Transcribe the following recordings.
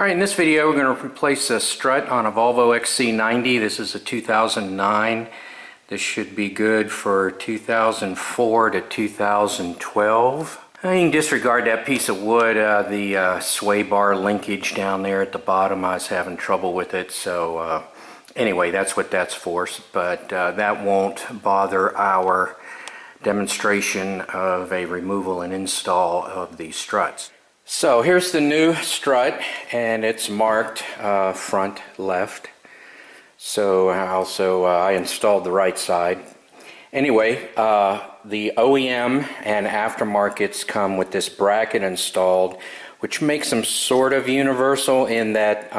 Alright, in this video we're going to replace a strut on a Volvo XC90. This is a 2009. This should be good for 2004 to 2012. You can disregard that piece of wood, the sway bar linkage down there at the bottom. I was having trouble with it, so anyway, that's what that's for. But that won't bother our demonstration of a removal and install of these struts. So here's the new strut, and it's marked front left. So also I installed the right side. Anyway, the OEM and aftermarkets come with this bracket installed, which makes them sort of universal in that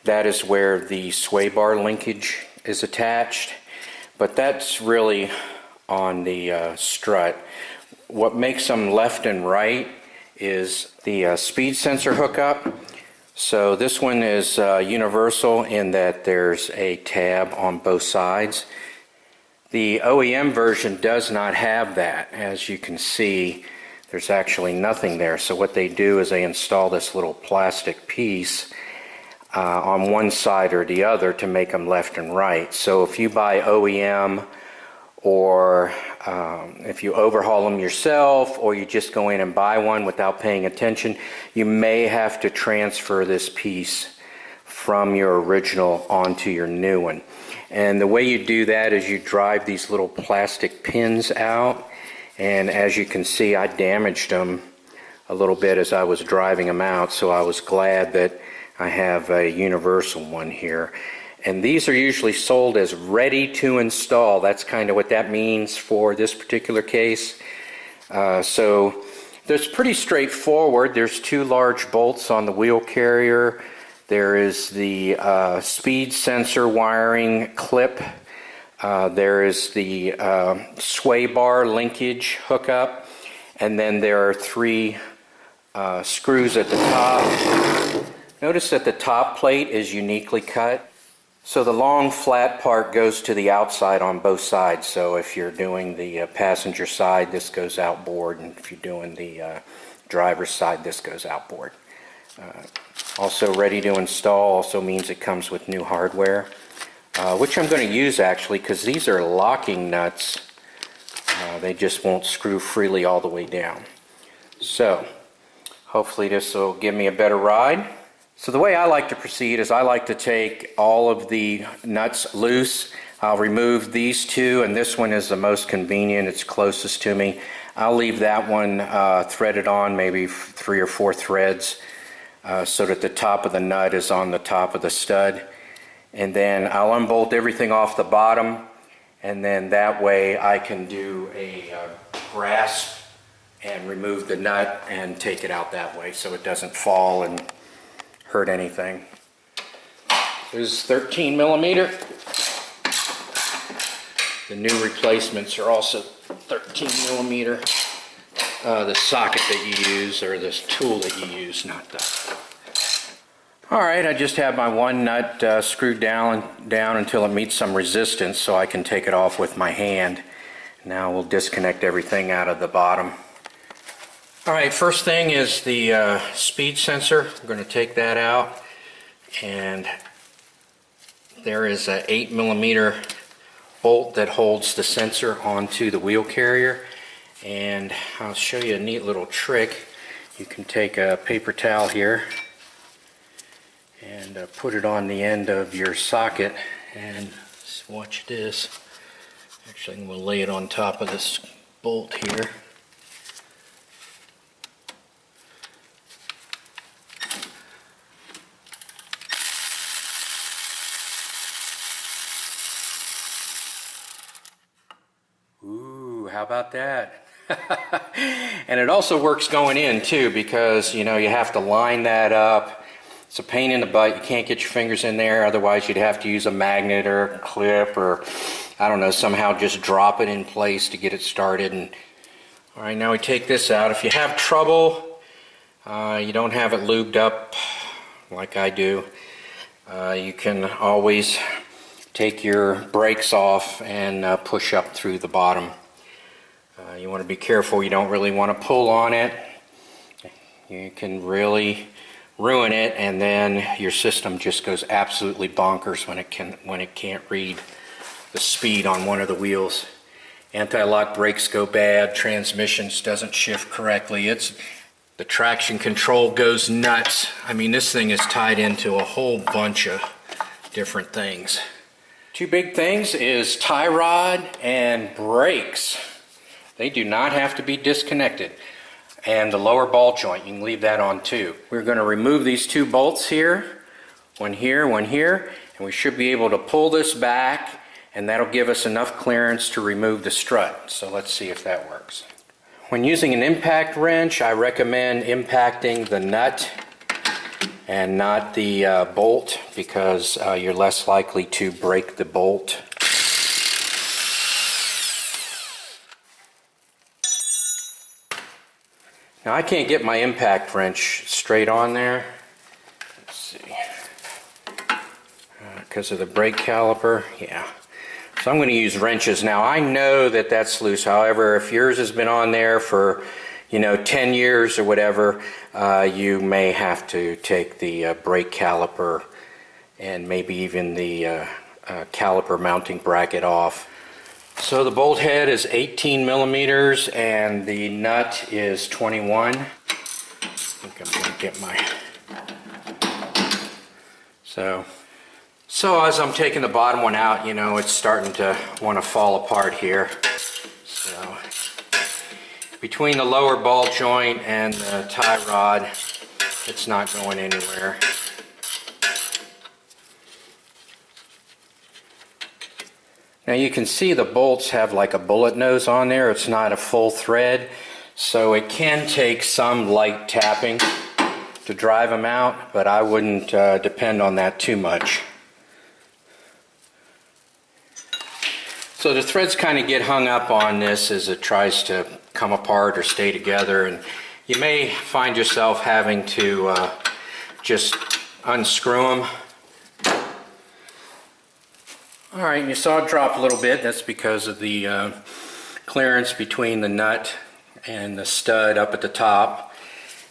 that is where the sway bar linkage is attached. But that's really on the strut. What makes them left and right is the speed sensor hookup. So this one is universal in that there's a tab on both sides. The OEM version does not have that. As you can see, there's actually nothing there. So what they do is they install this little plastic piece on one side or the other to make them left and right. So if you buy OEM, or if you overhaul them yourself, or you just go in and buy one without paying attention, you may have to transfer this piece from your original onto your new one. And the way you do that is you drive these little plastic pins out, and as you can see, I damaged them a little bit as I was driving them out, so I was glad that I have a universal one here. And these are usually sold as ready to install. That's kind of what that means for this particular case. So that's pretty straightforward. There's two large bolts on the wheel carrier. There is the speed sensor wiring clip. There is the sway bar linkage hookup. And then there are three screws at the top. Notice that the top plate is uniquely cut. So the long flat part goes to the outside on both sides. So if you're doing the passenger side, this goes outboard, and if you're doing the driver's side, this goes outboard. Also ready to install also means it comes with new hardware, which I'm going to use actually because these are locking nuts. They just won't screw freely all the way down. So hopefully this will give me a better ride. So the way I like to proceed is I like to take all of the nuts loose. I'll remove these two, and this one is the most convenient. It's closest to me. I'll leave that one threaded on, maybe 3 or 4 threads, so that the top of the nut is on the top of the stud. And then I'll unbolt everything off the bottom, and then that way I can do a grasp and remove the nut and take it out that way so it doesn't fall and hurt anything. This is 13 millimeter. The new replacements are also 13 millimeter. The socket that you use, or this tool that you use, not that. Alright, I just have my one nut screwed down until it meets some resistance so I can take it off with my hand. Now we'll disconnect everything out of the bottom. Alright, first thing is the speed sensor. I'm going to take that out, and there is an 8 millimeter bolt that holds the sensor onto the wheel carrier, and I'll show you a neat little trick. You can take a paper towel here and put it on the end of your socket, and watch this. Actually, I'm going to lay it on top of this bolt here. How about that? And it also works going in too, because you know you have to line that up. It's a pain in the butt. You can't get your fingers in there, otherwise you'd have to use a magnet or a clip, or I don't know, somehow just drop it in place to get it started. And all right, now we take this out. If you have trouble, you don't have it lubed up like I do, you can always take your brakes off and push up through the bottom. You want to be careful. You don't really want to pull on it. You can really ruin it, and then your system just goes absolutely bonkers when it can't read the speed on one of the wheels. Anti-lock brakes go bad, transmissions doesn't shift correctly. The traction control goes nuts. I mean, this thing is tied into a whole bunch of different things. Two big things is tie rod and brakes. They do not have to be disconnected. And the lower ball joint, you can leave that on too. We're going to remove these two bolts here, one here, and we should be able to pull this back, and that'll give us enough clearance to remove the strut. So let's see if that works. When using an impact wrench, I recommend impacting the nut and not the bolt, because you're less likely to break the bolt. Now I can't get my impact wrench straight on there. Let's see. Because of the brake caliper, yeah. So I'm going to use wrenches. Now I know that that's loose. However, if yours has been on there for 10 years or whatever, you may have to take the brake caliper and maybe even the caliper mounting bracket off. So the bolt head is 18 millimeters and the nut is 21. I think I'm going to get my... So as I'm taking the bottom one out, it's starting to want to fall apart here. So between the lower ball joint and the tie rod, it's not going anywhere. Now you can see the bolts have like a bullet nose on there. It's not a full thread, so it can take some light tapping to drive them out, but I wouldn't depend on that too much. So the threads kind of get hung up on this as it tries to come apart or stay together, and you may find yourself having to just unscrew them. Alright, and you saw it drop a little bit. That's because of the clearance between the nut and the stud up at the top,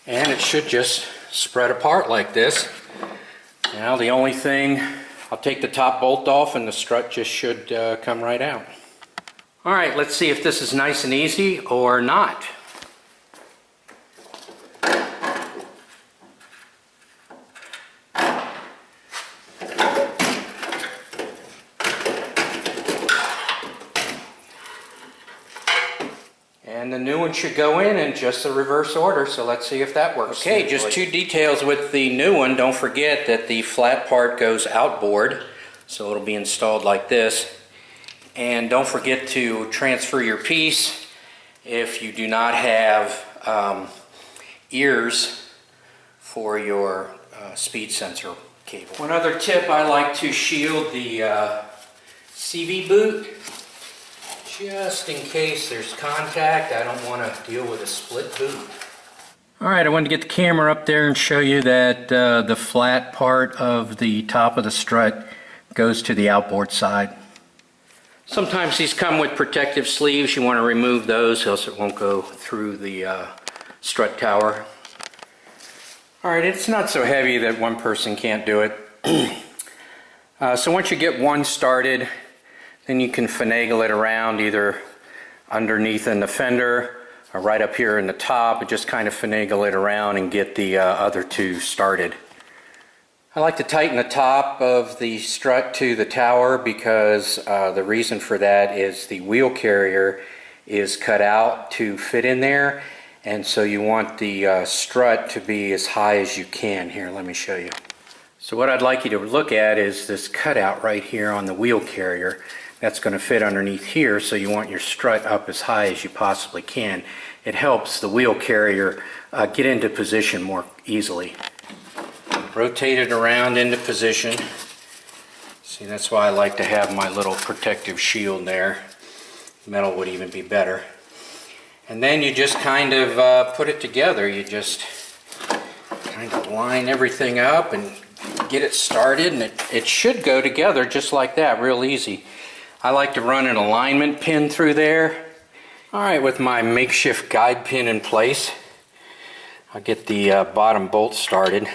and it should just spread apart like this. Now the only thing, I'll take the top bolt off and the strut just should come right out. Alright, let's see if this is nice and easy or not. And the new one should go in just the reverse order, so let's see if that works. Okay, just two details with the new one. Don't forget that the flat part goes outboard, so it'll be installed like this. And don't forget to transfer your piece if you do not have ears for your speed sensor cable. One other tip, I like to shield the CV boot. Just in case there's contact, I don't want to deal with a split boot. Alright, I wanted to get the camera up there and show you that the flat part of the top of the strut goes to the outboard side. Sometimes these come with protective sleeves. You want to remove those else it won't go through the strut tower. Alright, it's not so heavy that one person can't do it. So once you get one started, then you can finagle it around either underneath in the fender or right up here in the top, and just kind of finagle it around and get the other two started. I like to tighten the top of the strut to the tower because the reason for that is the wheel carrier is cut out to fit in there, and so you want the strut to be as high as you can. Here, let me show you. So what I'd like you to look at is this cutout right here on the wheel carrier. That's going to fit underneath here, so you want your strut up as high as you possibly can. It helps the wheel carrier get into position more easily. Rotate it around into position. See, that's why I like to have my little protective shield there. Metal would even be better. And then you just kind of put it together. You just kind of line everything up and get it started, and it should go together just like that, real easy. I like to run an alignment pin through there. Alright, with my makeshift guide pin in place, I'll get the bottom bolt started.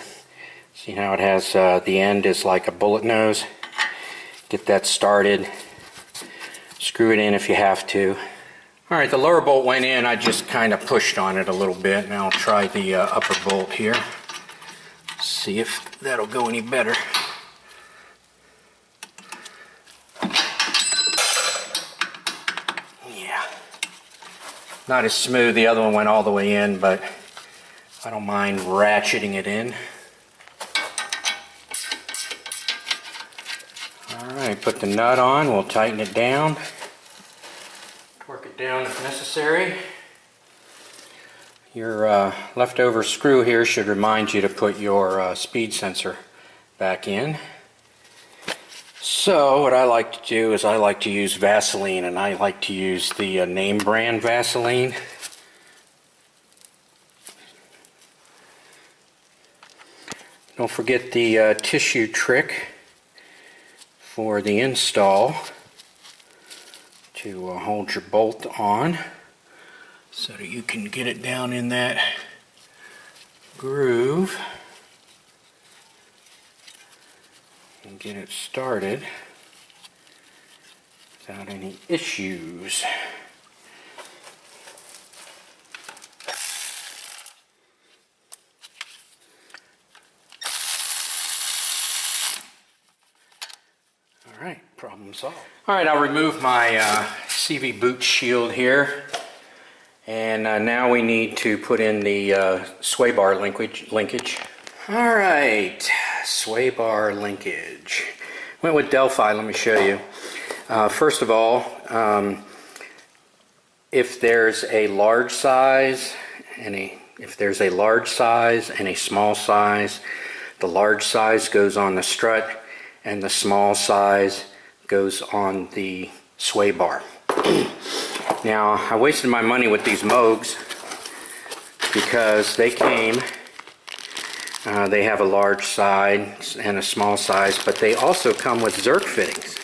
See how it has the end is like a bullet nose? Get that started. Screw it in if you have to. Alright, the lower bolt went in. I just kind of pushed on it a little bit. Now I'll try the upper bolt here. See if that'll go any better. Yeah. Not as smooth. The other one went all the way in, but I don't mind ratcheting it in. Alright, put the nut on. We'll tighten it down. Torque it down if necessary. Your leftover screw here should remind you to put your speed sensor back in. So what I like to do is I like to use Vaseline, and I like to use the name brand Vaseline. Don't forget the tissue trick for the install to hold your bolt on so that you can get it down in that groove and get it started without any issues. Alright, problem solved. Alright, I'll remove my CV boot shield here. And now we need to put in the sway bar linkage. Alright, sway bar linkage. Went with Delphi, let me show you. First of all, if there's a large size and a small size, the large size goes on the strut and the small size goes on the sway bar. Now, I wasted my money with these Moogs because they came, they have a large size and a small size, but they also come with Zerk fittings.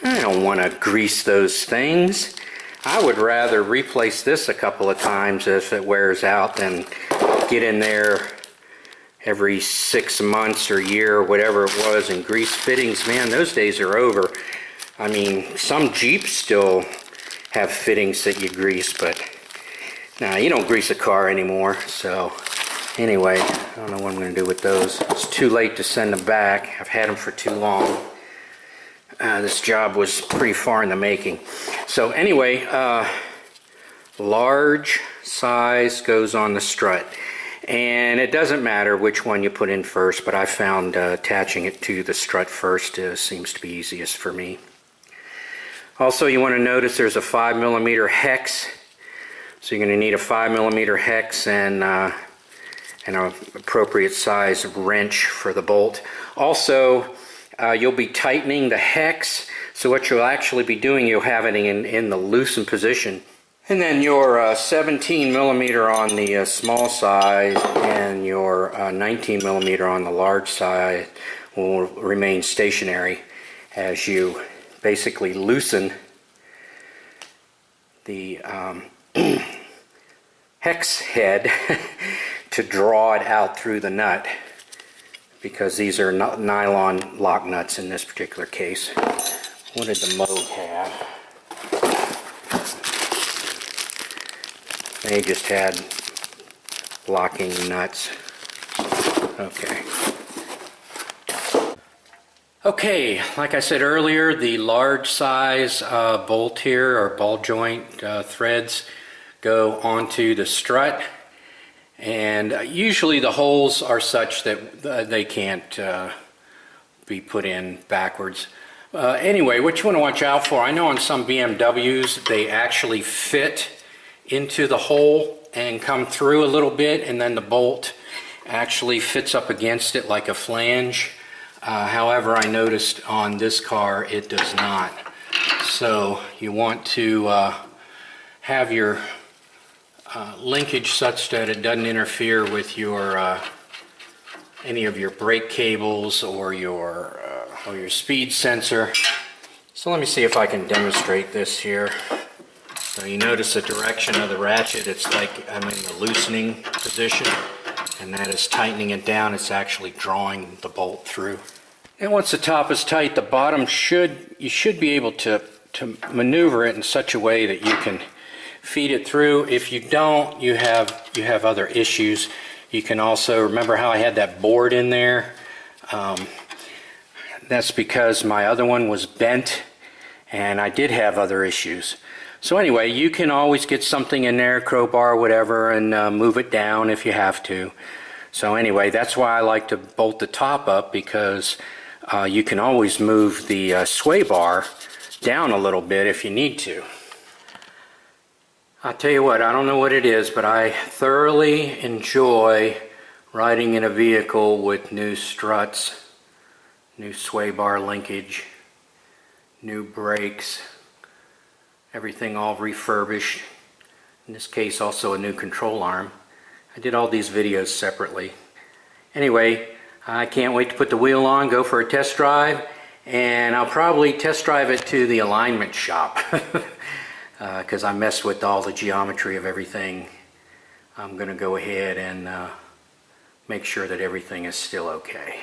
I don't want to grease those things. I would rather replace this a couple of times if it wears out than get in there every 6 months or year or whatever it was and grease fittings. Man, those days are over. I mean, some Jeeps still have fittings that you grease, but nah, you don't grease a car anymore. So anyway, I don't know what I'm going to do with those. It's too late to send them back. I've had them for too long. This job was pretty far in the making. So anyway, large size goes on the strut. And it doesn't matter which one you put in first, but I found attaching it to the strut first seems to be easiest for me. Also, you want to notice there's a 5mm hex. So you're going to need a 5mm hex and an appropriate size wrench for the bolt. Also, you'll be tightening the hex. So what you'll actually be doing, you'll have it in the loosened position. And then your 17mm on the small side and your 19mm on the large side will remain stationary as you basically loosen the hex head to draw it out through the nut, because these are nylon lock nuts in this particular case. What did the Moog have? They just had locking nuts. Okay. Okay, like I said earlier, the large size bolt here, or ball joint threads, go onto the strut. And usually the holes are such that they can't be put in backwards. Anyway, what you want to watch out for, I know on some BMWs they actually fit into the hole and come through a little bit, and then the bolt actually fits up against it like a flange. However, I noticed on this car it does not. So you want to have your linkage such that it doesn't interfere with your any of your brake cables or your speed sensor. So let me see if I can demonstrate this here. So you notice the direction of the ratchet, it's like I'm in the loosening position. and that is tightening it down. It's actually drawing the bolt through. And once the top is tight, the bottom you should be able to maneuver it in such a way that you can feed it through. If you don't, you have other issues. You can also, remember how I had that board in there? That's because my other one was bent and I did have other issues. So anyway, you can always get something in there, crowbar, whatever, and move it down if you have to. So anyway, that's why I like to bolt the top up, because you can always move the sway bar down a little bit if you need to. I'll tell you what, I don't know what it is, but I thoroughly enjoy riding in a vehicle with new struts, new sway bar linkage, new brakes, everything all refurbished. In this case, also a new control arm. I did all these videos separately. Anyway, I can't wait to put the wheel on, go for a test drive, and I'll probably test drive it to the alignment shop because I messed with all the geometry of everything. I'm going to go ahead and make sure that everything is still okay.